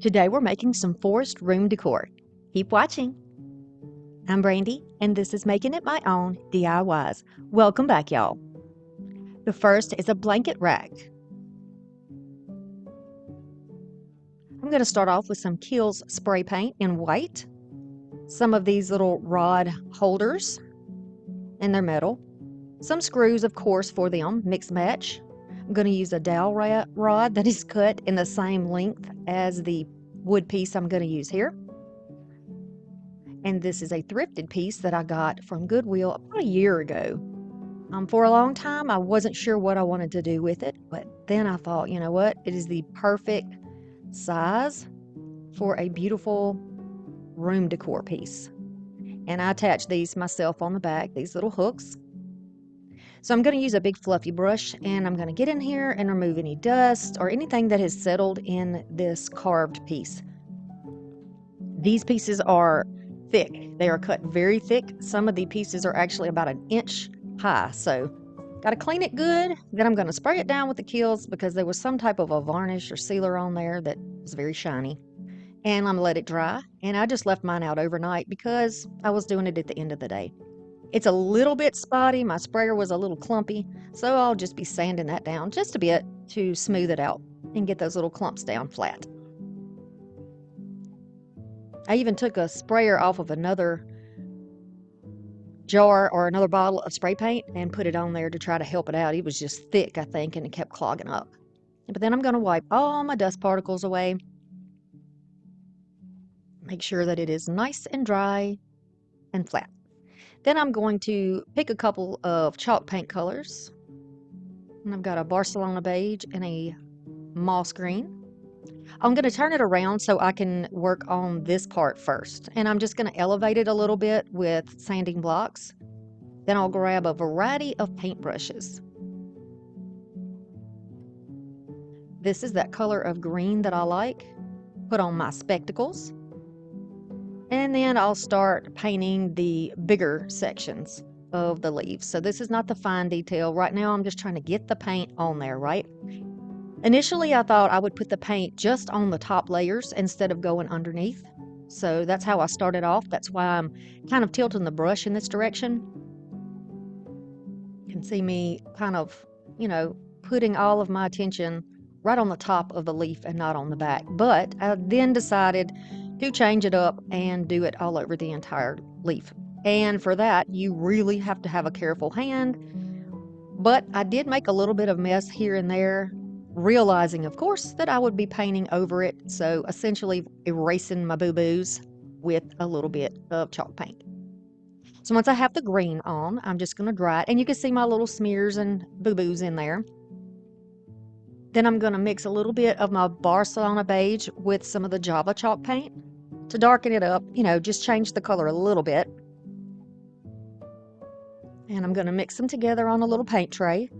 Today we're making some forest room decor. Keep watching. I'm Brandy, and this is Making It My Own DIYs. Welcome back, y'all. The first is a blanket rack. I'm going to start off with some Kiehl's spray paint in white, some of these little rod holders, and they're metal, some screws, of course, for them, mix match. I'm going to use a dowel rod that is cut in the same length as the wood piece I'm going to use here. And this is a thrifted piece that I got from Goodwill about a year ago. For a long time, I wasn't sure what I wanted to do with it, but then I thought, you know what? It is the perfect size for a beautiful room decor piece. And I attached these myself on the back, these little hooks. So I'm going to use a big fluffy brush, and I'm going to get in here and remove any dust or anything that has settled in this carved piece. These pieces are thick. They are cut very thick. Some of the pieces are actually about an inch high. So got to clean it good. Then I'm going to spray it down with the Kiehl's because there was some type of a varnish or sealer on there that was very shiny. And I'm going to let it dry. And I just left mine out overnight because I was doing it at the end of the day. It's a little bit spotty. My sprayer was a little clumpy. So I'll just be sanding that down just a bit to smooth it out and get those little clumps down flat. I even took a sprayer off of another jar or another bottle of spray paint and put it on there to try to help it out. It was just thick, I think, and it kept clogging up. But then I'm going to wipe all my dust particles away. Make sure that it is nice and dry and flat. Then I'm going to pick a couple of chalk paint colors. And I've got a Barcelona beige and a moss green. I'm going to turn it around so I can work on this part first. And I'm just going to elevate it a little bit with sanding blocks. Then I'll grab a variety of paintbrushes. This is that color of green that I like. Put on my spectacles. And then I'll start painting the bigger sections of the leaves. So this is not the fine detail. Right now I'm just trying to get the paint on there, right? Initially, I thought I would put the paint just on the top layers instead of going underneath. So that's how I started off. That's why I'm kind of tilting the brush in this direction. You can see me kind of, putting all of my attention right on the top of the leaf and not on the back. But I then decided to change it up and do it all over the entire leaf. And for that, you really have to have a careful hand. But I did make a little bit of mess here and there, realizing, of course, that I would be painting over it. So essentially erasing my boo-boos with a little bit of chalk paint. So once I have the green on, I'm just going to dry it. And you can see my little smears and boo-boos in there. Then I'm going to mix a little bit of my Barcelona beige with some of the Java chalk paint to darken it up, just change the color a little bit. And I'm going to mix them together on a little paint tray.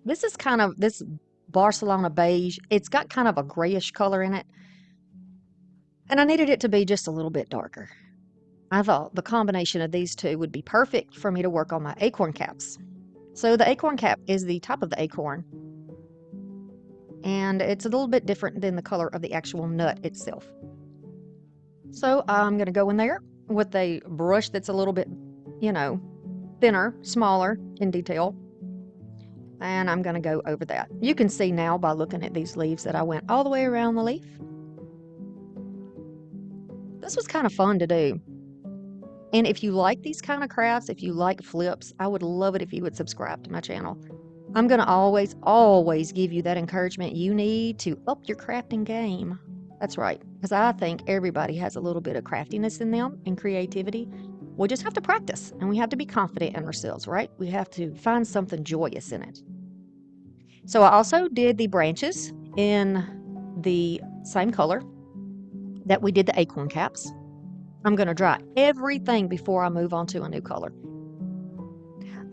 This is this Barcelona beige. It's got kind of a grayish color in it. And I needed it to be just a little bit darker. I thought the combination of these two would be perfect for me to work on my acorn caps. So the acorn cap is the top of the acorn. And it's a little bit different than the color of the actual nut itself. So I'm going to go in there with a brush that's a little bit, thinner, smaller in detail. And I'm going to go over that. You can see now by looking at these leaves that I went all the way around the leaf. This was kind of fun to do. And if you like these kind of crafts, if you like flips, I would love it if you would subscribe to my channel. I'm going to always give you that encouragement you need to up your crafting game. That's right, because I think everybody has a little bit of craftiness in them and creativity. We just have to practice, and we have to be confident in ourselves, right? We have to find something joyous in it. So I also did the branches in the same color that we did the acorn caps. I'm going to dry everything before I move on to a new color.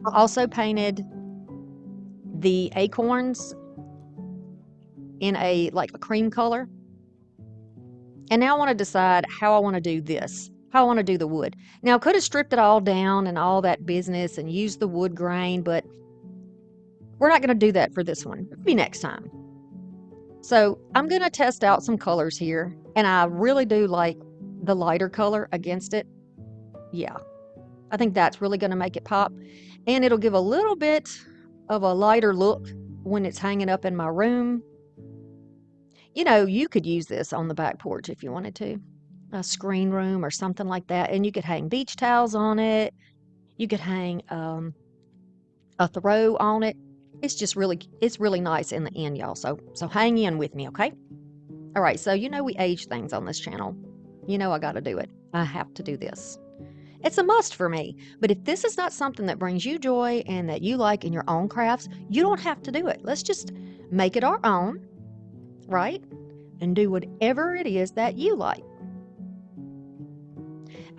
I also painted the acorns in a cream color. And now I want to decide how I want to do this, how I want to do the wood. Now, I could have stripped it all down and all that business and used the wood grain, but we're not going to do that for this one. Maybe next time. So I'm going to test out some colors here, and I really do like the lighter color against it. Yeah, I think that's really going to make it pop, and it'll give a little bit of a lighter look when it's hanging up in my room. You know, you could use this on the back porch if you wanted to, a screen room or something like that, and you could hang beach towels on it. You could hang a throw on it. It's really nice in the end, y'all. So hang in with me, okay? All right, so you know we age things on this channel. You know I got to do it. I have to do this. It's a must for me. But if this is not something that brings you joy and that you like in your own crafts, you don't have to do it. Let's just make it our own, right? And do whatever it is that you like.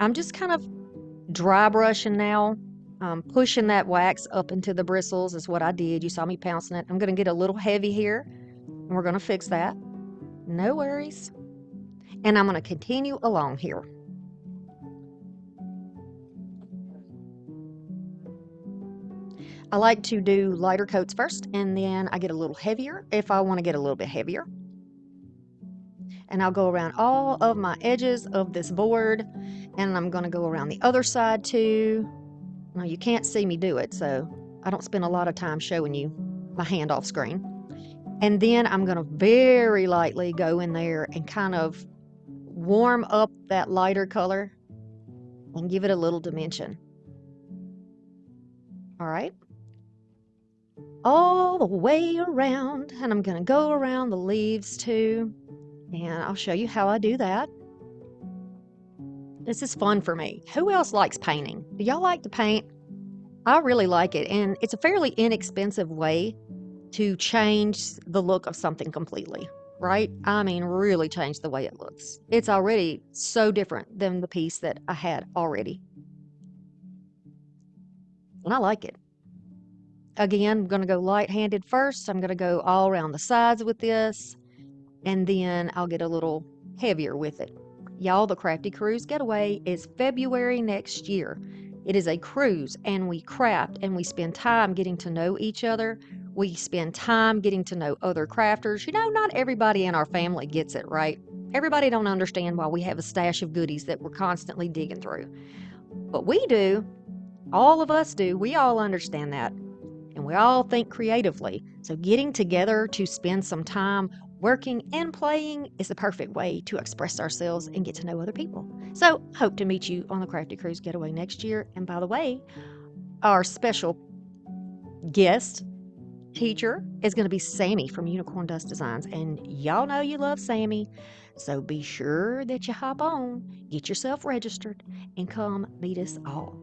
I'm just kind of dry brushing now. Pushing that wax up into the bristles is what I did. You saw me pouncing it. I'm going to get a little heavy here, and we're going to fix that. No worries. And I'm going to continue along here. I like to do lighter coats first, and then I get a little heavier if I want to get a little bit heavier. And I'll go around all of my edges of this board, and I'm going to go around the other side too. Now, you can't see me do it, so I don't spend a lot of time showing you my hand off screen. And then I'm going to very lightly go in there and kind of warm up that lighter color and give it a little dimension. All right. All the way around, and I'm going to go around the leaves too, and I'll show you how I do that. This is fun for me. Who else likes painting? Do y'all like to paint? I really like it, and it's a fairly inexpensive way to change the look of something completely, right? I mean, really change the way it looks. It's already so different than the piece that I had already. And I like it. Again, I'm going to go light-handed first. I'm going to go all around the sides with this, and then I'll get a little heavier with it. Y'all, the Crafty Cruise Getaway is February next year. It is a cruise, and we craft, and we spend time getting to know each other. We spend time getting to know other crafters. You know, not everybody in our family gets it, right? Everybody don't understand why we have a stash of goodies that we're constantly digging through. But we do. All of us do. We all understand that. And we all think creatively. So getting together to spend some time working and playing is the perfect way to express ourselves and get to know other people. So hope to meet you on the Crafty Cruise Getaway next year. And by the way, our special guest teacher is going to be Sammy from Unicorn Dust Designs. And y'all know you love Sammy. So be sure that you hop on, get yourself registered, and come meet us all.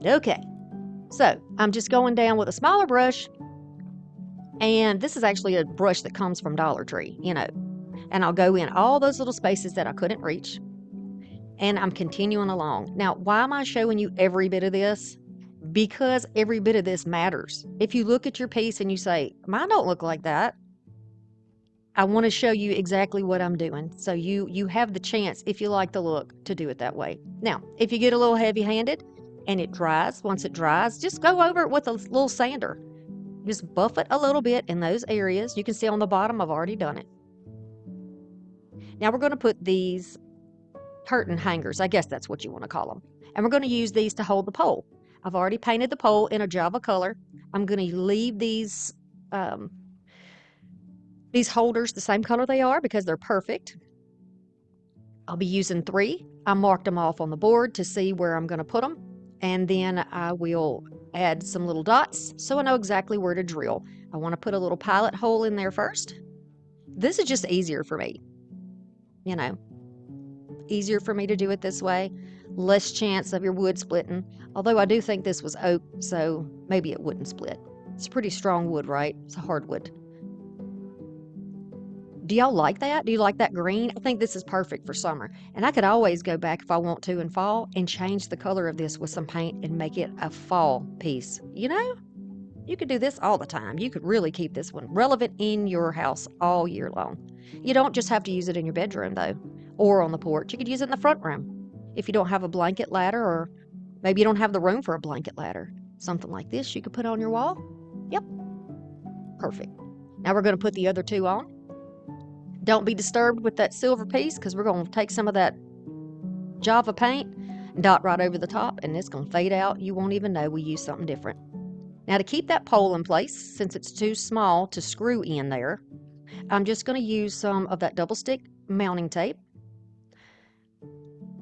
Okay. So I'm just going down with a smaller brush, and this is actually a brush that comes from Dollar Tree, you know, and I'll go in all those little spaces that I couldn't reach, and I'm continuing along. Now, why am I showing you every bit of this? Because every bit of this matters. If you look at your piece and you say, mine don't look like that, I want to show you exactly what I'm doing. So you have the chance, if you like the look, to do it that way. Now, if you get a little heavy-handed, and it dries, once it dries, just go over it with a little sander. Just buff it a little bit in those areas. You can see on the bottom, I've already done it. Now we're going to put these curtain hangers, I guess that's what you want to call them. And we're going to use these to hold the pole. I've already painted the pole in a Java color. I'm going to leave these holders the same color they are because they're perfect. I'll be using 3. I marked them off on the board to see where I'm going to put them. And then I will add some little dots so I know exactly where to drill. I want to put a little pilot hole in there first. This is just easier for me, you know, easier for me to do it this way. Less chance of your wood splitting. Although I do think this was oak, so maybe it wouldn't split. It's pretty strong wood, right? It's a hardwood. Do y'all like that? Do you like that green? I think this is perfect for summer. And I could always go back if I want to in fall and change the color of this with some paint and make it a fall piece. You know, you could do this all the time. You could really keep this one relevant in your house all year long. You don't just have to use it in your bedroom though, or on the porch. You could use it in the front room. If you don't have a blanket ladder, or maybe you don't have the room for a blanket ladder, something like this you could put on your wall. Yep. Perfect. Now we're going to put the other two on. Don't be disturbed with that silver piece because we're going to take some of that Java paint and dot right over the top, and it's going to fade out. You won't even know we used something different. Now to keep that pole in place, since it's too small to screw in there, I'm just going to use some of that double stick mounting tape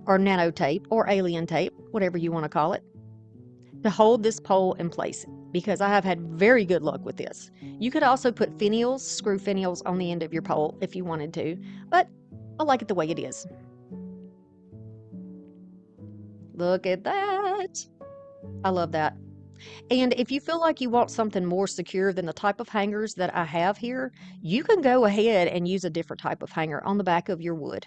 or nano tape or alien tape, whatever you want to call it, to hold this pole in place, because I have had very good luck with this. You could also put finials, screw finials on the end of your pole if you wanted to, but I like it the way it is. Look at that. I love that. And if you feel like you want something more secure than the type of hangers that I have here, you can go ahead and use a different type of hanger on the back of your wood.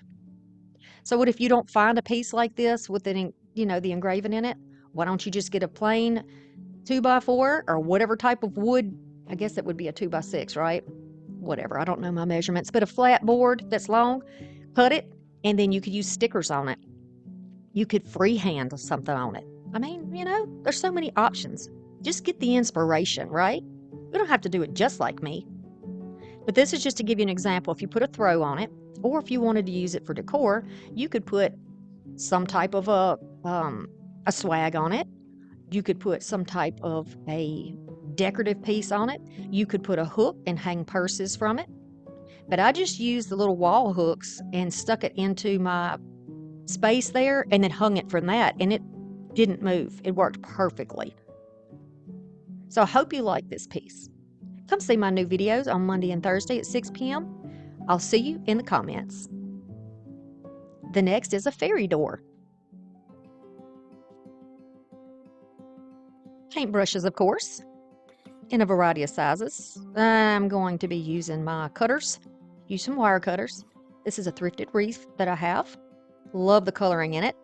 So what if you don't find a piece like this with the, the engraving in it? Why don't you just get a plain 2x4 or whatever type of wood? I guess it would be a 2x6, right? Whatever, I don't know my measurements, but a flat board that's long, cut it, and then you could use stickers on it. You could freehand something on it. I mean, there's so many options. Just get the inspiration, right? You don't have to do it just like me. But this is just to give you an example. If you put a throw on it, or if you wanted to use it for decor, you could put some type of a swag on it. You could put some type of a decorative piece on it. You could put a hook and hang purses from it. But I just used the little wall hooks and stuck it into my space there and then hung it from that, and it didn't move. It worked perfectly. So I hope you like this piece. Come see my new videos on Monday and Thursday at 6 p.m. I'll see you in the comments. The next is a fairy door. Paintbrushes, of course, in a variety of sizes. I'm going to be using my cutters. Use some wire cutters. This is a thrifted wreath that I have. Love the coloring in it.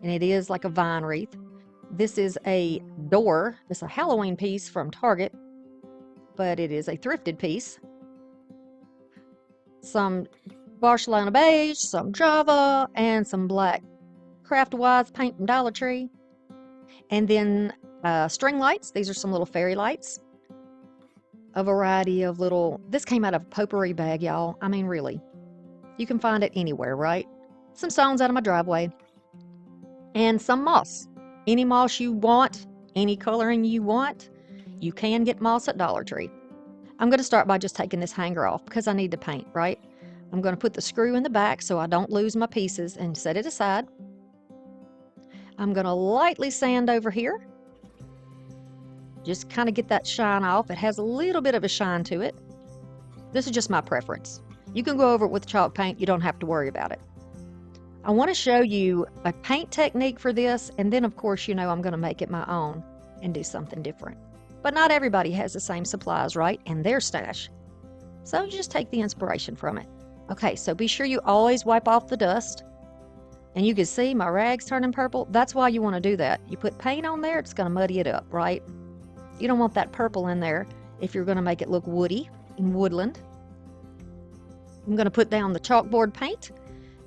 And it is like a vine wreath. This is a door. It's a Halloween piece from Target, but it is a thrifted piece. Some Barcelona beige, some Java, and some black Craftwise paint from Dollar Tree. And then string lights. These are some little fairy lights. A variety of this came out of a potpourri bag, y'all. I mean, really. You can find it anywhere, right? Some stones out of my driveway. And some moss. Any moss you want, any coloring you want, you can get moss at Dollar Tree. I'm going to start by just taking this hanger off because I need to paint, right? I'm going to put the screw in the back so I don't lose my pieces and set it aside. I'm going to lightly sand over here. Just kind of get that shine off. It has a little bit of a shine to it. This is just my preference. You can go over it with chalk paint. You don't have to worry about it. I want to show you a paint technique for this, and then of course, I'm going to make it my own and do something different. But not everybody has the same supplies, right, in their stash. So just take the inspiration from it. Okay, so be sure you always wipe off the dust. And you can see my rag's turning purple. That's why you want to do that. You put paint on there, it's going to muddy it up, right? You don't want that purple in there if you're going to make it look woody and woodland. I'm going to put down the chalkboard paint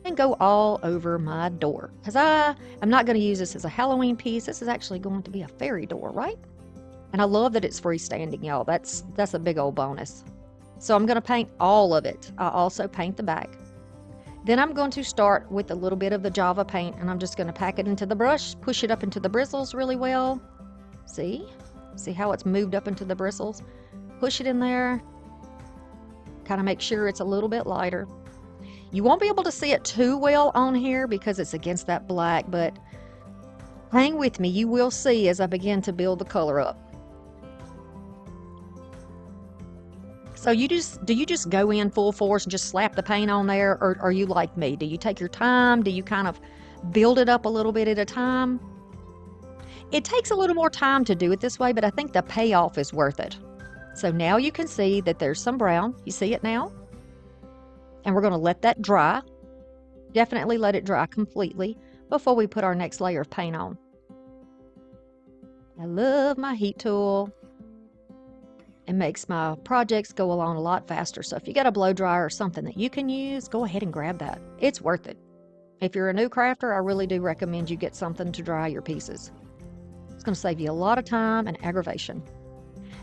and go all over my door, because I'm not going to use this as a Halloween piece. This is actually going to be a fairy door, right? And I love that it's freestanding, y'all. That's a big old bonus. So I'm going to paint all of it. I also paint the back. Then I'm going to start with a little bit of the Java paint, and I'm just going to pack it into the brush, push it up into the bristles really well. See how it's moved up into the bristles? Push it in there. Kind of make sure it's a little bit lighter. You won't be able to see it too well on here because it's against that black, but hang with me. You will see as I begin to build the color up. So do you just go in full force and just slap the paint on there, or are you like me? Do you take your time? Do you kind of build it up a little bit at a time? It takes a little more time to do it this way, but I think the payoff is worth it. So now you can see that there's some brown. You see it now? And we're going to let that dry. Definitely let it dry completely before we put our next layer of paint on. I love my heat tool. It makes my projects go along a lot faster. So if you got a blow dryer or something that you can use, go ahead and grab that. It's worth it. If you're a new crafter, I really do recommend you get something to dry your pieces. It's going to save you a lot of time and aggravation.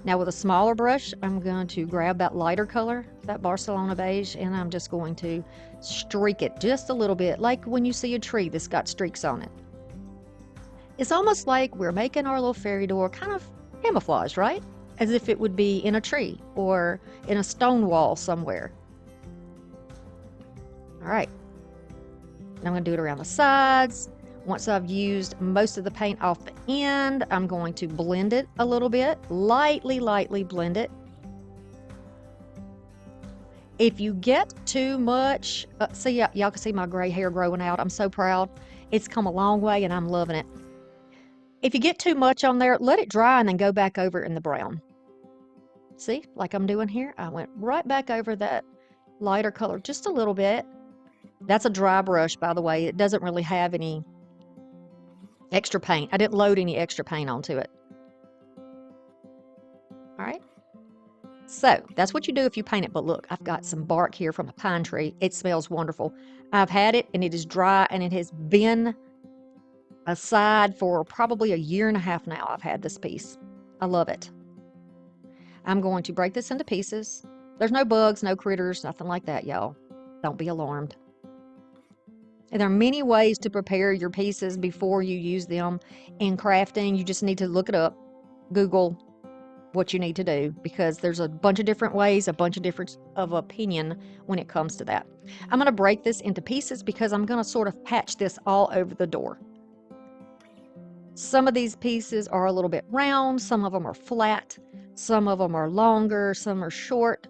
Now with a smaller brush, I'm going to grab that lighter color, that Barcelona beige, and I'm just going to streak it just a little bit, like when you see a tree that's got streaks on it. It's almost like we're making our little fairy door kind of camouflage, right? As if it would be in a tree or in a stone wall somewhere. All right. And I'm going to do it around the sides. Once I've used most of the paint off the end, I'm going to blend it a little bit, lightly blend it. If you get too much, see, y'all can see my gray hair growing out. I'm so proud. It's come a long way and I'm loving it. If you get too much on there, let it dry and then go back over in the brown. See, like I'm doing here, I went right back over that lighter color just a little bit. That's a dry brush, by the way. It doesn't really have any extra paint. I didn't load any extra paint onto it. All right. So that's what you do if you paint it. But look, I've got some bark here from a pine tree. It smells wonderful. I've had it and it is dry and it has been aside for probably a year and a half now. I've had this piece. I love it. I'm going to break this into pieces. There's no bugs, no critters, nothing like that, y'all. Don't be alarmed. And there are many ways to prepare your pieces before you use them in crafting. You just need to look it up, Google what you need to do, because there's a bunch of different ways, a bunch of different of opinion when it comes to that. I'm going to break this into pieces because I'm going to sort of patch this all over the door. Some of these pieces are a little bit round, some of them are flat, some of them are longer, some are short.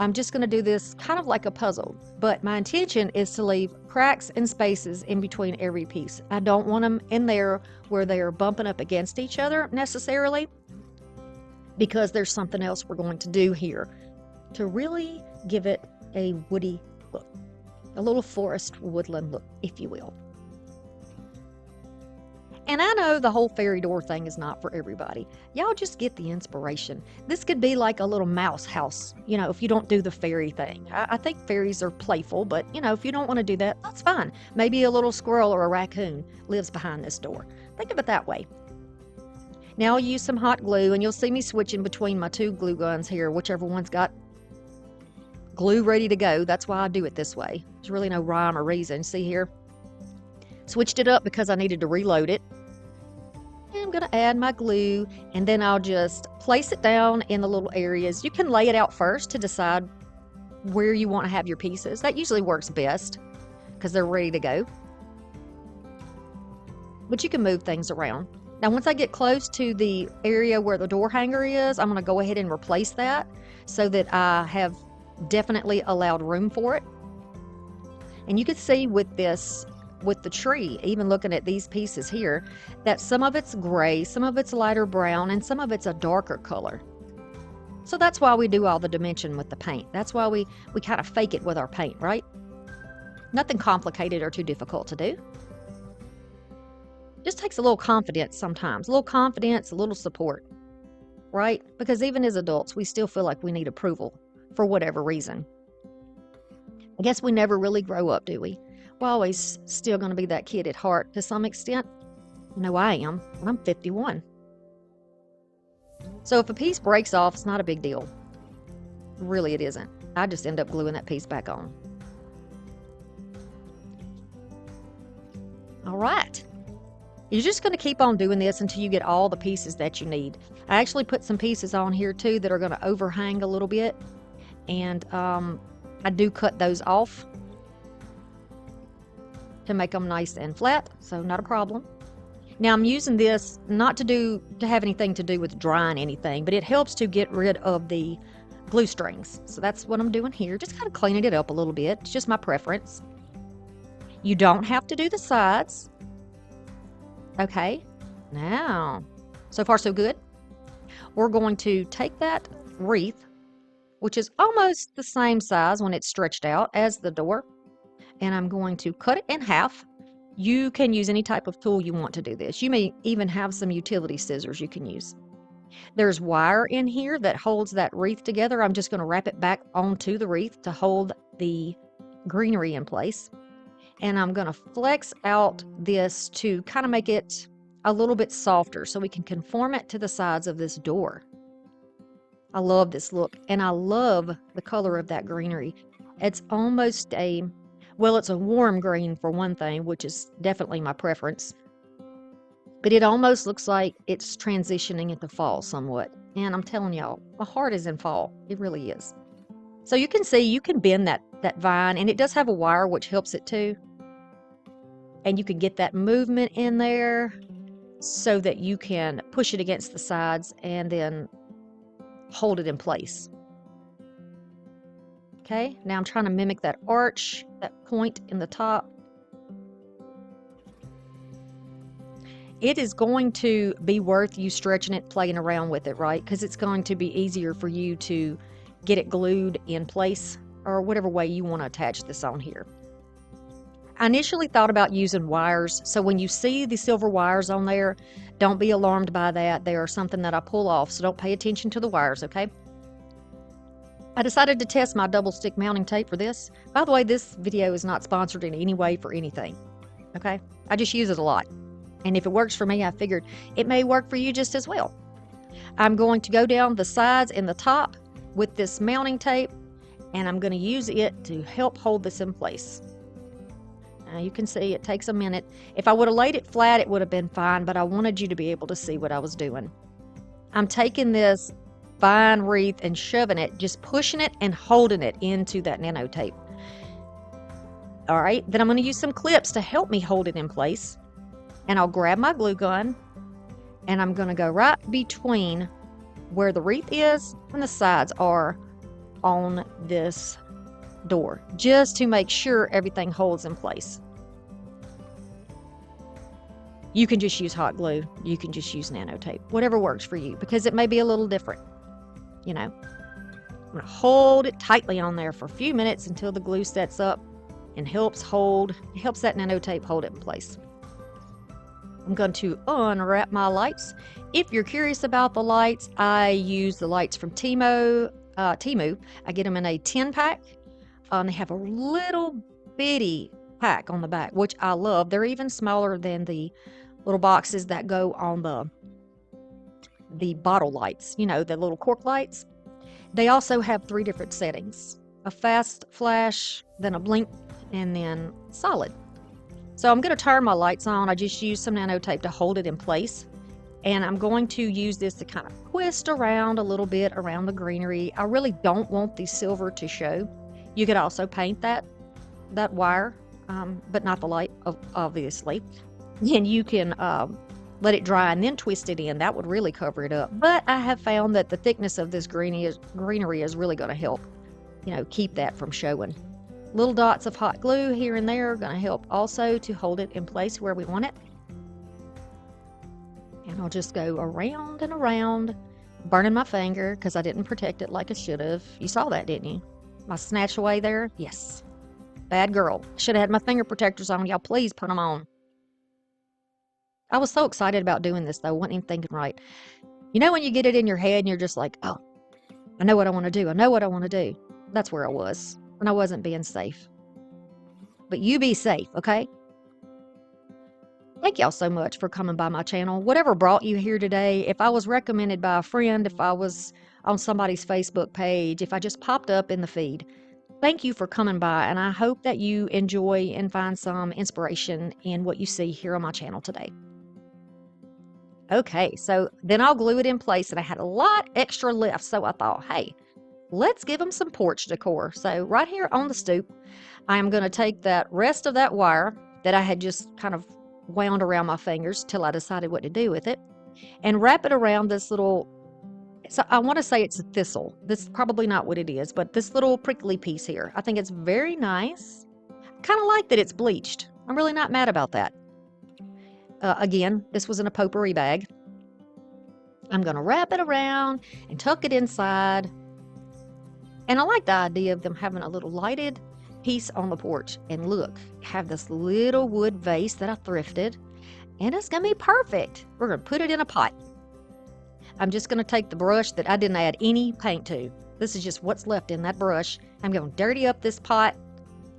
I'm just going to do this kind of like a puzzle, but my intention is to leave cracks and spaces in between every piece. I don't want them in there where they are bumping up against each other necessarily, because there's something else we're going to do here to really give it a woody look, a little forest woodland look, if you will. And I know the whole fairy door thing is not for everybody. Y'all just get the inspiration. This could be like a little mouse house, you know, if you don't do the fairy thing. I think fairies are playful, but, you know, if you don't want to do that, that's fine. Maybe a little squirrel or a raccoon lives behind this door. Think of it that way. Now I'll use some hot glue, and you'll see me switching between my two glue guns here, whichever one's got glue ready to go. That's why I do it this way. There's really no rhyme or reason. See here? Switched it up because I needed to reload it. And I'm going to add my glue, and then I'll just place it down in the little areas. You can lay it out first to decide where you want to have your pieces. That usually works best because they're ready to go. But you can move things around. Now, once I get close to the area where the door hanger is, I'm going to go ahead and replace that so that I have definitely allowed room for it. And you can see with this, with the tree, even looking at these pieces here, that some of it's gray, some of it's lighter brown, and some of it's a darker color. So that's why we do all the dimension with the paint. That's why we kind of fake it with our paint, right? Nothing complicated or too difficult to do. Just takes a little confidence sometimes, a little confidence, a little support, right? Because even as adults, we still feel like we need approval for whatever reason. I guess we never really grow up, do we? We're always still going to be that kid at heart to some extent. You know, I am. I'm 51. So if a piece breaks off, it's not a big deal. Really, it isn't. I just end up gluing that piece back on. All right. You're just going to keep on doing this until you get all the pieces that you need. I actually put some pieces on here too that are going to overhang a little bit. And I do cut those off to make them nice and flat, so not a problem. Now I'm using this not to have anything to do with drying anything, but it helps to get rid of the glue strings. So that's what I'm doing here, just kind of cleaning it up a little bit. It's just my preference. You don't have to do the sides. Okay, now, so far so good. We're going to take that wreath, which is almost the same size when it's stretched out as the door, and I'm going to cut it in half. You can use any type of tool you want to do this. You may even have some utility scissors you can use. There's wire in here that holds that wreath together. I'm just going to wrap it back onto the wreath to hold the greenery in place. And I'm going to flex out this to kind of make it a little bit softer so we can conform it to the sides of this door. I love this look, and I love the color of that greenery. It's almost it's a warm green for one thing, which is definitely my preference. But it almost looks like it's transitioning into fall somewhat. And I'm telling y'all, my heart is in fall. It really is. So you can see, you can bend that vine, and it does have a wire, which helps it too. And you can get that movement in there so that you can push it against the sides and then hold it in place. Okay, now I'm trying to mimic that arch, that point in the top. It is going to be worth you stretching it, playing around with it, right? Because it's going to be easier for you to get it glued in place, or whatever way you want to attach this on here. I initially thought about using wires, so when you see the silver wires on there, don't be alarmed by that. They are something that I pull off, so don't pay attention to the wires, okay? I decided to test my double stick mounting tape for this. By the way, this video is not sponsored in any way for anything, okay? I just use it a lot. And if it works for me, I figured it may work for you just as well. I'm going to go down the sides and the top with this mounting tape, and I'm going to use it to help hold this in place. Now you can see it takes a minute. If I would have laid it flat, it would have been fine, but I wanted you to be able to see what I was doing. I'm taking this vine wreath and shoving it, just pushing it and holding it into that nano tape. All right, then I'm going to use some clips to help me hold it in place. And I'll grab my glue gun, and I'm going to go right between where the wreath is and the sides are on this door, just to make sure everything holds in place. You can just use hot glue. You can just use nano tape, whatever works for you, because it may be a little different, you know. I'm going to hold it tightly on there for a few minutes until the glue sets up and helps that nano tape hold it in place. I'm going to unwrap my lights. If you're curious about the lights, I use the lights from Temu. I get them in a 10-pack. They have a little bitty pack on the back, which I love. They're even smaller than the little boxes that go on the bottle lights, you know, the little cork lights. They also have 3 different settings: a fast flash, then a blink, and then solid. So I'm going to turn my lights on. I just use some nano tape to hold it in place. And I'm going to use this to kind of twist around a little bit around the greenery. I really don't want the silver to show. You could also paint that wire, but not the light, obviously. And you can let it dry and then twist it in. That would really cover it up. But I have found that the thickness of this greenery is really going to help, you know, keep that from showing. Little dots of hot glue here and there are going to help also to hold it in place where we want it. And I'll just go around and around, burning my finger because I didn't protect it like I should have. You saw that, didn't you? My snatch away there? Yes. Bad girl. Should have had my finger protectors on. Y'all, please put them on. I was so excited about doing this, though. Wasn't even thinking right. You know when you get it in your head and you're just like, oh, I know what I want to do. I know what I want to do. That's where I was. And I wasn't being safe. But you be safe, okay? Thank y'all so much for coming by my channel. Whatever brought you here today, if I was recommended by a friend, if I was on somebody's Facebook page, if I just popped up in the feed, thank you for coming by. And I hope that you enjoy and find some inspiration in what you see here on my channel today. Okay, so then I'll glue it in place. And I had a lot extra left, so I thought, hey, let's give them some porch decor. So right here on the stoop, I am going to take that rest of that wire that I had just kind of wound around my fingers till I decided what to do with it, and wrap it around this little, so I want to say it's a thistle. This is probably not what it is, but this little prickly piece here. I think it's very nice. Kind of like that it's bleached. I'm really not mad about that. Again, this was in a potpourri bag. I'm going to wrap it around and tuck it inside. And I like the idea of them having a little lighted piece on the porch. And look, have this little wood vase that I thrifted, and it's going to be perfect. We're going to put it in a pot. I'm just going to take the brush that I didn't add any paint to. This is just what's left in that brush. I'm going to dirty up this pot,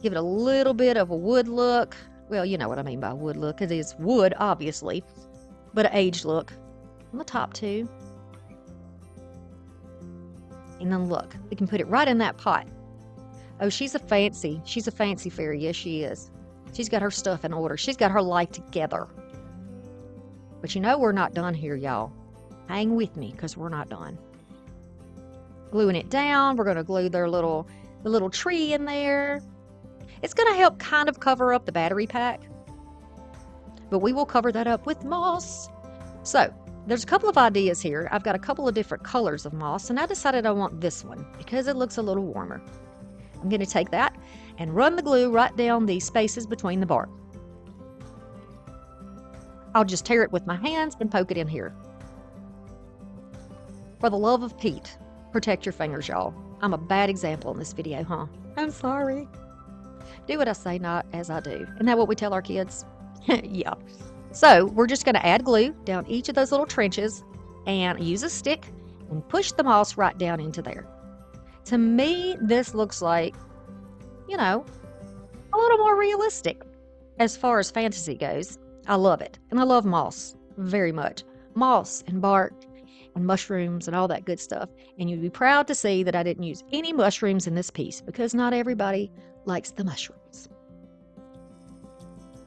give it a little bit of a wood look. Well, you know what I mean by wood look. It is wood, obviously. but an aged look on the top too. And then look, we can put it right in that pot. Oh, she's a fancy fairy. Yes, she is. She's got her stuff in order. She's got her life together. But you know we're not done here, y'all. Hang with me, because we're not done. Gluing it down. We're going to glue the little tree in there. It's going to help kind of cover up the battery pack. But we will cover that up with moss. So, there's a couple of ideas here. I've got a couple of different colors of moss, and I decided I want this one because it looks a little warmer. I'm going to take that and run the glue right down the spaces between the bark. I'll just tear it with my hands and poke it in here. For the love of Pete, protect your fingers, y'all. I'm a bad example in this video, huh? I'm sorry. Do what I say, not as I do. Isn't that what we tell our kids? Yeah. So we're just going to add glue down each of those little trenches and use a stick and push the moss right down into there. To me, this looks like, you know, a little more realistic as far as fantasy goes. I love it. And I love moss very much. Moss and bark and mushrooms and all that good stuff. And you'd be proud to see that I didn't use any mushrooms in this piece because not everybody likes the mushrooms.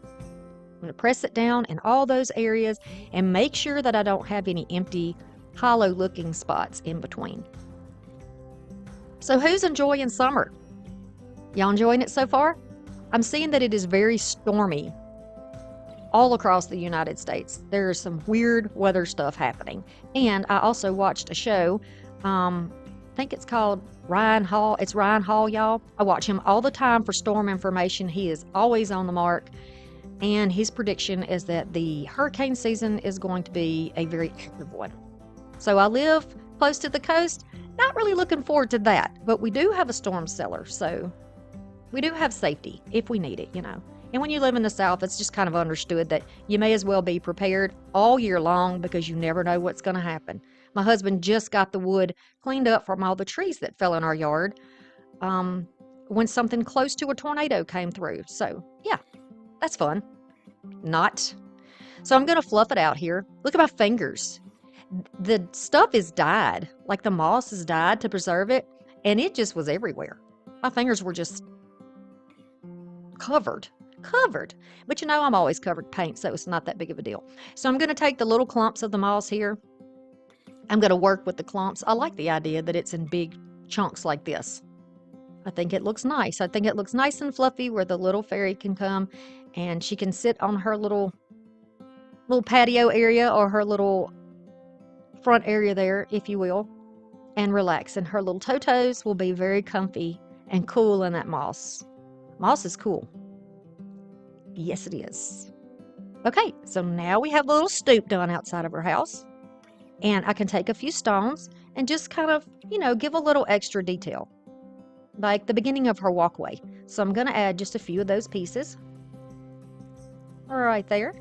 I'm going to press it down in all those areas and make sure that I don't have any empty, hollow looking spots in between. So who's enjoying summer? Y'all enjoying it so far? I'm seeing that it is very stormy all across the United States. There's some weird weather stuff happening. And I also watched a show, I think it's called Ryan Hall. It's Ryan Hall, y'all. I watch him all the time for storm information. He is always on the mark. And his prediction is that the hurricane season is going to be a very active one. So I live close to the coast. Not really looking forward to that. But we do have a storm cellar. So we do have safety if we need it, you know. And when you live in the South, it's just kind of understood that you may as well be prepared all year long because you never know what's going to happen. My husband just got the wood cleaned up from all the trees that fell in our yard when something close to a tornado came through. So, yeah, that's fun. Not. So I'm going to fluff it out here. Look at my fingers. The stuff is dyed, like the moss is dyed to preserve it, and it just was everywhere. My fingers were just covered. But you know, I'm always covered in paint, so it's not that big of a deal. So I'm going to take the little clumps of the moss here. I'm going to work with the clumps. I like the idea that it's in big chunks like this. I think it looks nice. I think it looks nice and fluffy where the little fairy can come and she can sit on her little patio area or her little front area there, if you will, and relax. And her little toes will be very comfy and cool in that moss. Moss is cool. Yes, it is. Okay, so now we have a little stoop done outside of her house. And I can take a few stones and just kind of, you know, give a little extra detail. Like the beginning of her walkway. So I'm going to add just a few of those pieces. Right there.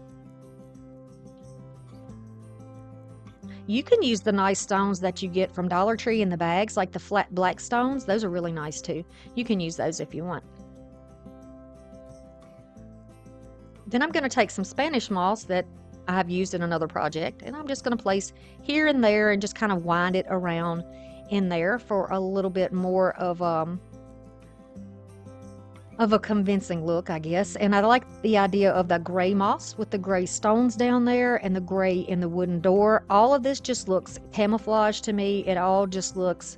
You can use the nice stones that you get from Dollar Tree in the bags, like the flat black stones. Those are really nice too. You can use those if you want. Then I'm going to take some Spanish moss that I have used in another project, and I'm just going to place here and there and just kind of wind it around in there for a little bit more of a convincing look, I guess. And I like the idea of the gray moss with the gray stones down there and the gray in the wooden door. All of this just looks camouflage to me. It all just looks,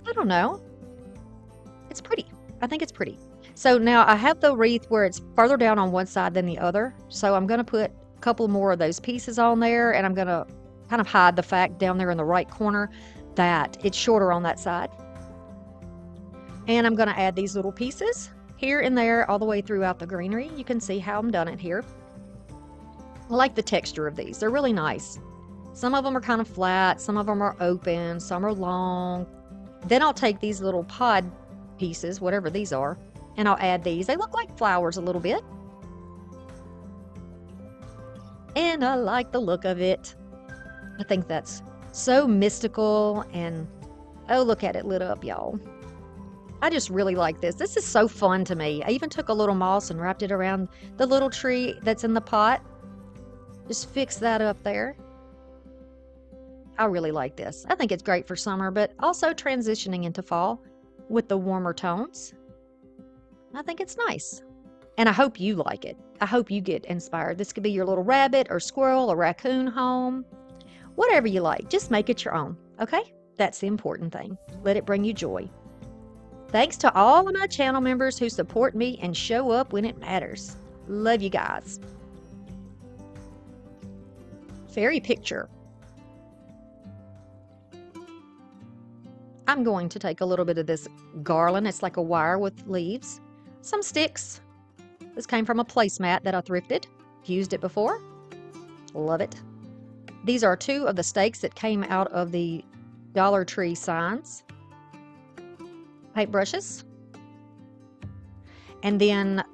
I don't know. It's pretty. I think it's pretty. So now I have the wreath where it's further down on one side than the other. So I'm going to put a couple more of those pieces on there, and I'm going to kind of hide the fact down there in the right corner that it's shorter on that side. And I'm going to add these little pieces here and there all the way throughout the greenery. You can see how I'm done it here. I like the texture of these. They're really nice. Some of them are kind of flat. Some of them are open. Some are long. Then I'll take these little pod pieces, whatever these are, and I'll add these. They look like flowers a little bit. And I like the look of it. I think that's so mystical, and oh, look at it lit up, y'all. I just really like this. This is so fun to me. I even took a little moss and wrapped it around the little tree that's in the pot. Just fix that up there. I really like this. I think it's great for summer, but also transitioning into fall with the warmer tones. I think it's nice. And I hope you like it. I hope you get inspired. This could be your little rabbit or squirrel or raccoon home. Whatever you like, just make it your own, okay? That's the important thing. Let it bring you joy. Thanks to all of my channel members who support me and show up when it matters. Love you guys. Fairy picture. I'm going to take a little bit of this garland. It's like a wire with leaves. Some sticks. This came from a placemat that I thrifted. Used it before. Love it. These are 2 of the stakes that came out of the Dollar Tree signs. Paintbrushes. And then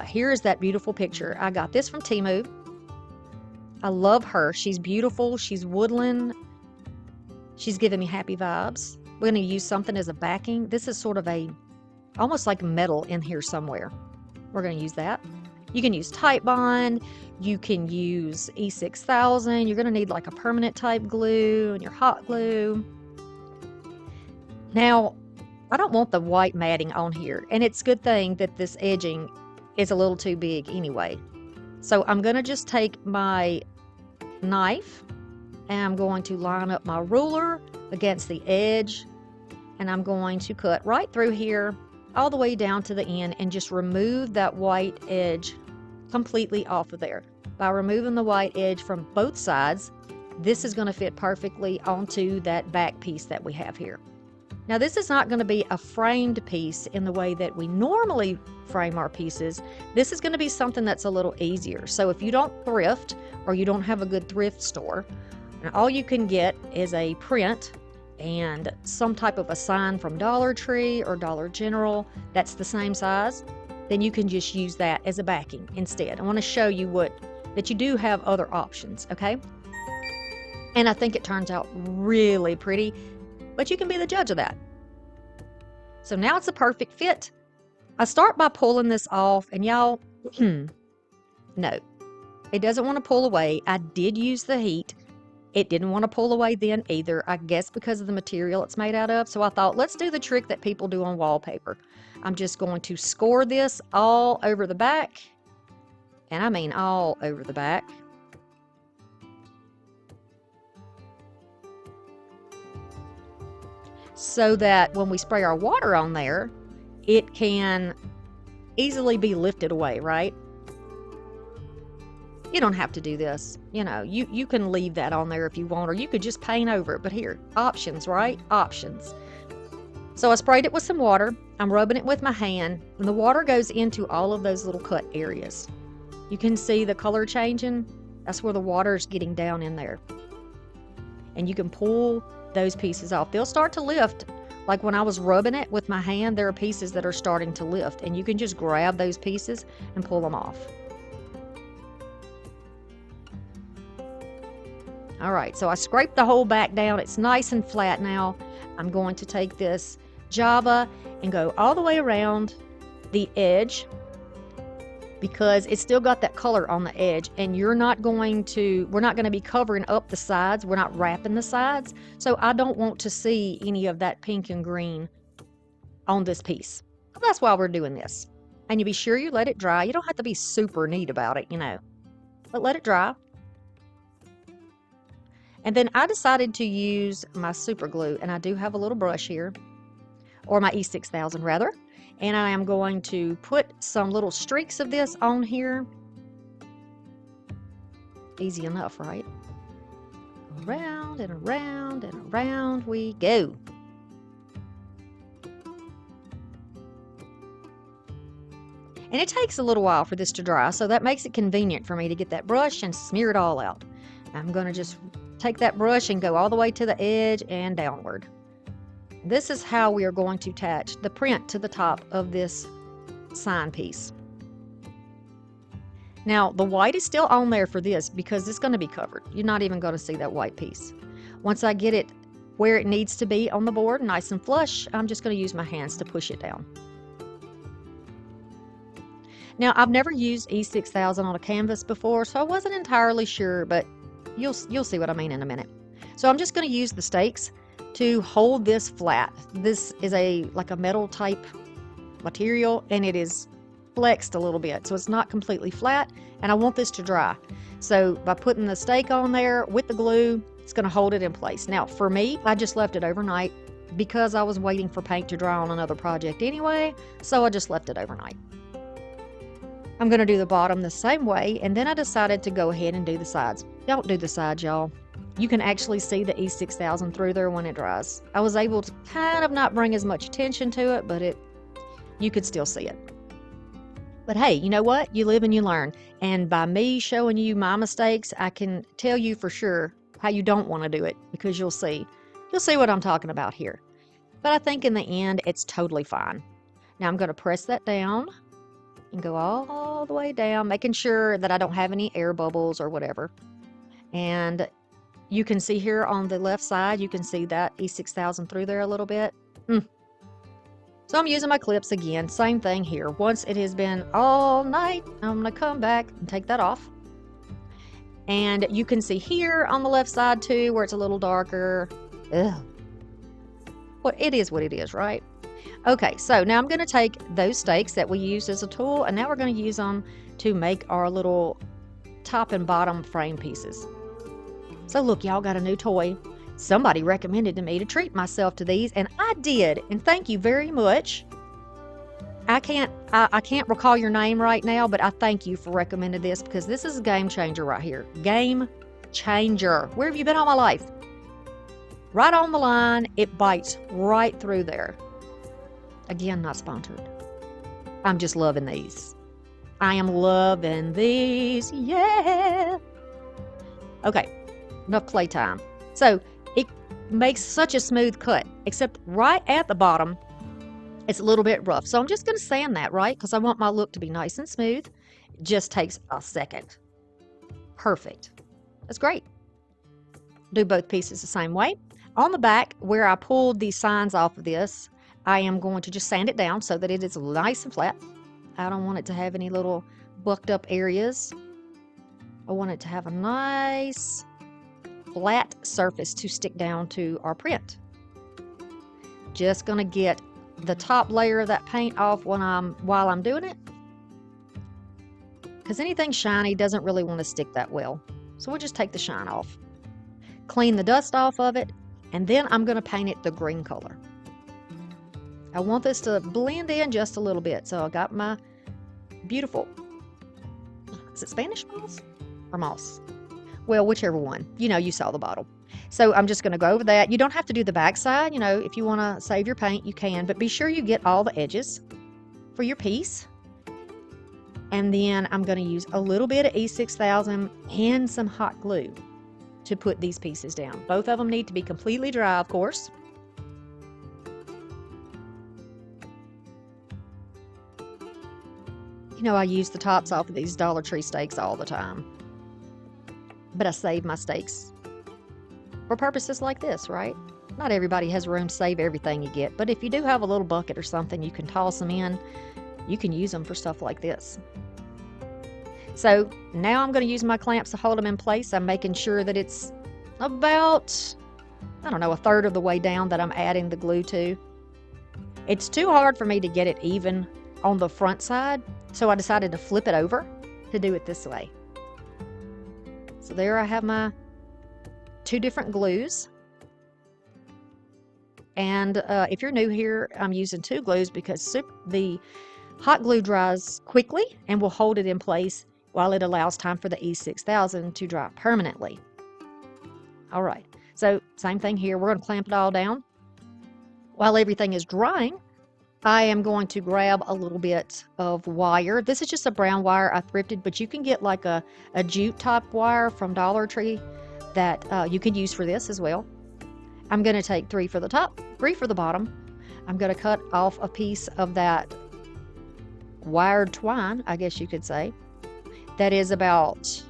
here's that beautiful picture. I got this from Temu. I love her. She's beautiful. She's woodland. She's giving me happy vibes. We're going to use something as a backing. This is sort of almost like metal in here somewhere. We're going to use that. You can use Titebond. You can use E6000. You're going to need like a permanent type glue and your hot glue. Now, I don't want the white matting on here. And it's a good thing that this edging is a little too big anyway. So I'm going to just take my knife and I'm going to line up my ruler against the edge, and I'm going to cut right through here all the way down to the end and just remove that white edge completely off of there. By removing the white edge from both sides, this is going to fit perfectly onto that back piece that we have here. Now this is not going to be a framed piece in the way that we normally frame our pieces. This is going to be something that's a little easier. So if you don't thrift or you don't have a good thrift store, and all you can get is a print and some type of a sign from Dollar Tree or Dollar General that's the same size, then you can just use that as a backing instead. I want to show you that you do have other options, okay? And I think it turns out really pretty, but you can be the judge of that. So now it's a perfect fit. I start by pulling this off, and y'all, no, it doesn't want to pull away. I did use the heat. It didn't want to pull away then either, I guess because of the material it's made out of. So I thought, let's do the trick that people do on wallpaper. I'm just going to score this all over the back. And I mean all over the back. So that when we spray our water on there, it can easily be lifted away, right? You don't have to do this. You know, you can leave that on there if you want, or you could just paint over it. But here, options, right? Options. So I sprayed it with some water. I'm rubbing it with my hand, and the water goes into all of those little cut areas. You can see the color changing. That's where the water is getting down in there. And you can pull those pieces off. They'll start to lift. Like when I was rubbing it with my hand, there are pieces that are starting to lift, and you can just grab those pieces and pull them off. All right, so I scraped the whole back down. It's nice and flat now. I'm going to take this Java and go all the way around the edge because it's still got that color on the edge, and we're not going to be covering up the sides. We're not wrapping the sides. So I don't want to see any of that pink and green on this piece. That's why we're doing this. And you be sure you let it dry. You don't have to be super neat about it, you know, but let it dry. And then I decided to use my super glue, and I do have a little brush here, or my E6000 rather, and I am going to put some little streaks of this on here. Easy enough, right? Around and around and around we go. And it takes a little while for this to dry, so that makes it convenient for me to get that brush and smear it all out. I'm going to just take that brush and go all the way to the edge and downward. This is how we are going to attach the print to the top of this sign piece. Now, the white is still on there for this because it's going to be covered. You're not even going to see that white piece. Once I get it where it needs to be on the board, nice and flush, I'm just going to use my hands to push it down. Now, I've never used E6000 on a canvas before, so I wasn't entirely sure, but you'll see what I mean in a minute. So I'm just going to use the stakes to hold this flat. This is like a metal type material, and it is flexed a little bit, so it's not completely flat, and I want this to dry. So by putting the stake on there with the glue, it's going to hold it in place. Now, for me, I just left it overnight because I was waiting for paint to dry on another project anyway, so I just left it overnight. I'm going to do the bottom the same way, and then I decided to go ahead and do the sides. Don't do the sides, y'all. You can actually see the E6000 through there when it dries. I was able to kind of not bring as much attention to it, but you could still see it. But hey, you know what? You live and you learn. And by me showing you my mistakes, I can tell you for sure how you don't want to do it, because you'll see what I'm talking about here. But I think in the end, it's totally fine. Now I'm going to press that down and go all the way down, making sure that I don't have any air bubbles or whatever. And you can see here on the left side, you can see that E6000 through there a little bit. So I'm using my clips again, same thing here. Once it has been all night, I'm going to come back and take that off. And you can see here on the left side too, where it's a little darker. Ugh. Well, it is what it is, right? Okay, so now I'm going to take those stakes that we used as a tool, and now we're going to use them to make our little top and bottom frame pieces. So look, y'all got a new toy. Somebody recommended to me to treat myself to these, and I did, and thank you very much. I can't recall your name right now, but I thank you for recommending this, because this is a game changer right here. Game changer. Where have you been all my life? Right on the line, it bites right through there. Again, not sponsored. I'm just loving these. I am loving these, yeah. Okay, enough playtime. So it makes such a smooth cut, except right at the bottom, it's a little bit rough. So I'm just going to sand that, right? Because I want my look to be nice and smooth. It just takes a second. Perfect. That's great. Do both pieces the same way. On the back, where I pulled these signs off of this, I am going to just sand it down so that it is nice and flat. I don't want it to have any little bucked up areas. I want it to have a nice flat surface to stick down to our print. Just going to get the top layer of that paint off while I'm doing it, because anything shiny doesn't really want to stick that well. So we'll just take the shine off, clean the dust off of it, and then I'm going to paint it the green color. I want this to blend in just a little bit. So I got my beautiful, is it Spanish moss or moss? Well, whichever one. You saw the bottle. So I'm just going to go over that. You don't have to do the back side. If you want to save your paint, you can. But be sure you get all the edges for your piece. And then I'm going to use a little bit of E6000 and some hot glue to put these pieces down. Both of them need to be completely dry, of course. I use the tops off of these Dollar Tree stakes all the time. But I save my stakes for purposes like this, right? Not everybody has room to save everything you get, but if you do have a little bucket or something, you can toss them in. You can use them for stuff like this. So now I'm going to use my clamps to hold them in place. I'm making sure that it's about, I don't know, a third of the way down that I'm adding the glue to. It's too hard for me to get it even on the front side, so I decided to flip it over to do it this way. So there I have my two different glues. And if you're new here, I'm using two glues because the hot glue dries quickly and will hold it in place while it allows time for the E6000 to dry permanently. All right, so same thing here. We're going to clamp it all down. While everything is drying, I am going to grab a little bit of wire. This is just a brown wire I thrifted, but you can get like a jute type wire from Dollar Tree that you could use for this as well. I'm going to take 3 for the top, 3 for the bottom. I'm going to cut off a piece of that wired twine, I guess you could say, that is about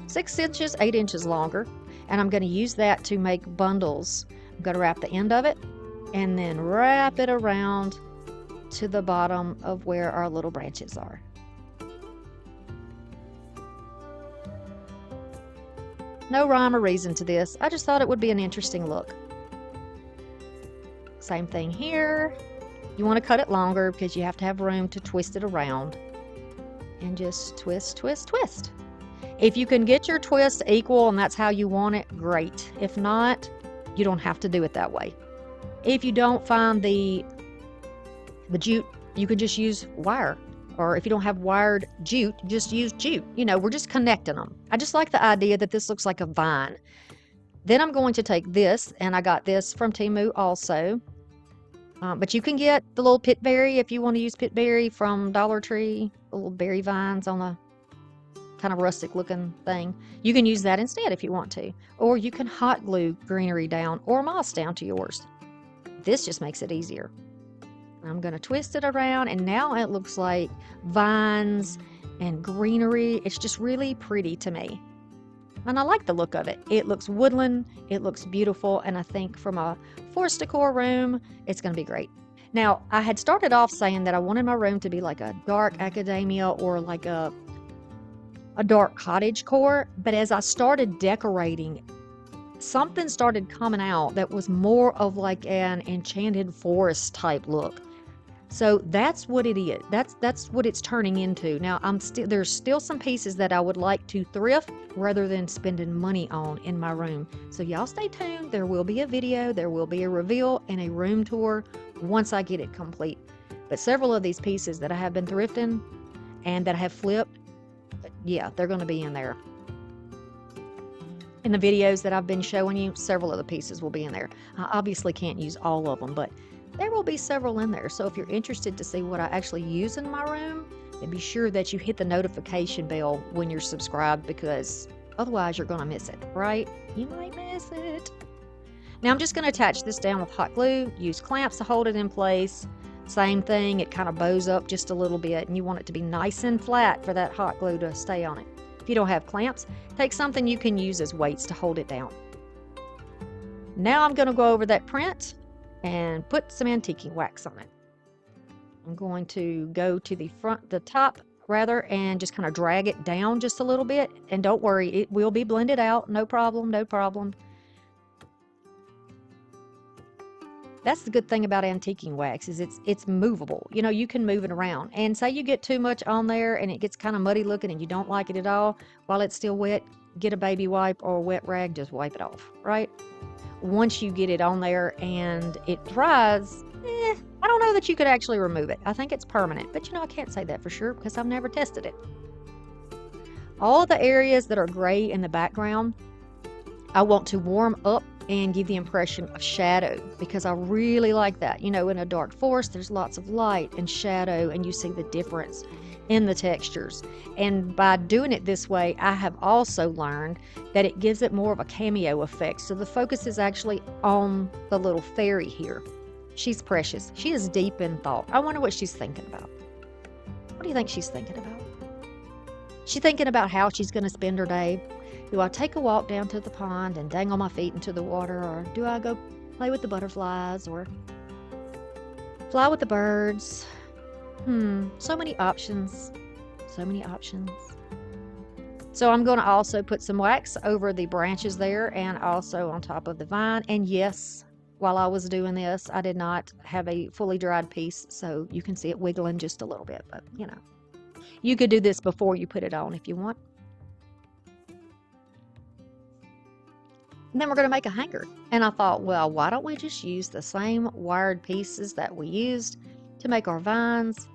6 inches, 8 inches longer. And I'm going to use that to make bundles. I'm going to wrap the end of it and then wrap it around to the bottom of where our little branches are. No rhyme or reason to this. I just thought it would be an interesting look. Same thing here. You want to cut it longer because you have to have room to twist it around. And just twist, twist, twist. If you can get your twist equal and that's how you want it, great. If not, you don't have to do it that way. If you don't find the jute, you can just use wire. Or if you don't have wired jute, just use jute. You know, we're just connecting them. I just like the idea that this looks like a vine. Then I'm going to take this, and I got this from Temu also. But you can get the little pit berry if you want to use pit berry from Dollar Tree, the little berry vines on the kind of rustic looking thing. You can use that instead if you want to. Or you can hot glue greenery down or moss down to yours. This just makes it easier. I'm going to twist it around, and now it looks like vines and greenery. It's just really pretty to me. And I like the look of it. It looks woodland, it looks beautiful, and I think from a forest decor room, it's going to be great. Now, I had started off saying that I wanted my room to be like a dark academia or like a dark cottage core, but as I started decorating, something started coming out that was more of like an enchanted forest type look. So that's what it is. That's what it's turning into. Now there's still some pieces that I would like to thrift rather than spending money on in my room. So y'all stay tuned. There will be a video, there will be a reveal and a room tour once I get it complete. But several of these pieces that I have been thrifting and that I have flipped, yeah, they're going to be in there. In the videos that I've been showing you, several of the pieces will be in there. I obviously can't use all of them, but there will be several in there. So if you're interested to see what I actually use in my room, then be sure that you hit the notification bell when you're subscribed, because otherwise you're going to miss it, right? You might miss it. Now I'm just going to attach this down with hot glue, use clamps to hold it in place. Same thing, it kind of bows up just a little bit, and you want it to be nice and flat for that hot glue to stay on it. If you don't have clamps, take something you can use as weights to hold it down. Now I'm going to go over that print and put some antiquing wax on it. I'm going to go to the top rather, and just kind of drag it down just a little bit. And don't worry, it will be blended out. No problem, no problem. That's the good thing about antiquing wax, is it's movable. You know, you can move it around. And say you get too much on there and it gets kind of muddy looking and you don't like it at all, while it's still wet, get a baby wipe or a wet rag, just wipe it off, right? Once you get it on there and it dries, I don't know that you could actually remove it. I think it's permanent, but you know, I can't say that for sure because I've never tested it. All the areas that are gray in the background, I want to warm up and give the impression of shadow, because I really like that. You know, in a dark forest, there's lots of light and shadow, and you see the difference in the textures. And by doing it this way, I have also learned that it gives it more of a cameo effect. So the focus is actually on the little fairy here. She's precious. She is deep in thought. I wonder what she's thinking about. What do you think she's thinking about? She's thinking about how she's going to spend her day. Do I take a walk down to the pond and dangle my feet into the water, or do I go play with the butterflies or fly with the birds? So many options. So many options. So I'm going to also put some wax over the branches there and also on top of the vine. And yes, while I was doing this, I did not have a fully dried piece, so you can see it wiggling just a little bit, but you know, you could do this before you put it on if you want. And then we're going to make a hanger. And I thought, well, why don't we just use the same wired pieces that we used to make our vines?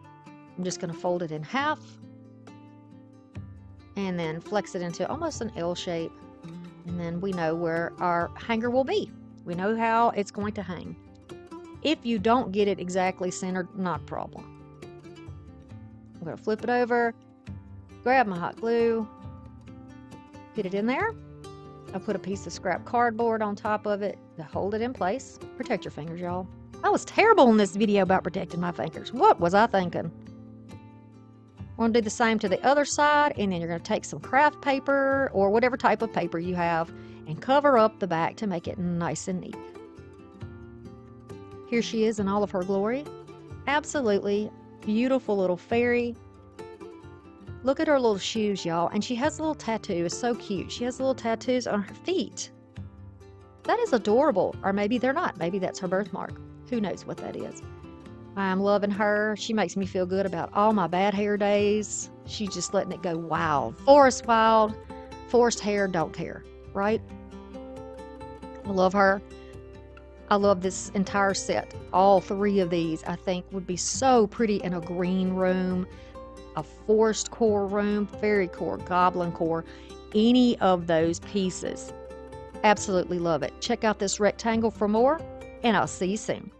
I'm just going to fold it in half and then flex it into almost an L shape. And then we know where our hanger will be. We know how it's going to hang. If you don't get it exactly centered, not a problem. I'm going to flip it over, grab my hot glue, put it in there. I put a piece of scrap cardboard on top of it to hold it in place. Protect your fingers, y'all. I was terrible in this video about protecting my fingers. What was I thinking? We're going to do the same to the other side, and then you're going to take some craft paper or whatever type of paper you have and cover up the back to make it nice and neat. Here she is in all of her glory. Absolutely beautiful little fairy. Look at her little shoes, y'all. And she has a little tattoo. It's so cute. She has little tattoos on her feet. That is adorable. Or maybe they're not. Maybe that's her birthmark. Who knows what that is? I'm loving her. She makes me feel good about all my bad hair days. She's just letting it go wild. Forest wild. Forest hair, don't care. Right? I love her. I love this entire set. All three of these, I think, would be so pretty in a green room, a forest core room, fairy core, goblin core, any of those pieces. Absolutely love it. Check out this rectangle for more, and I'll see you soon.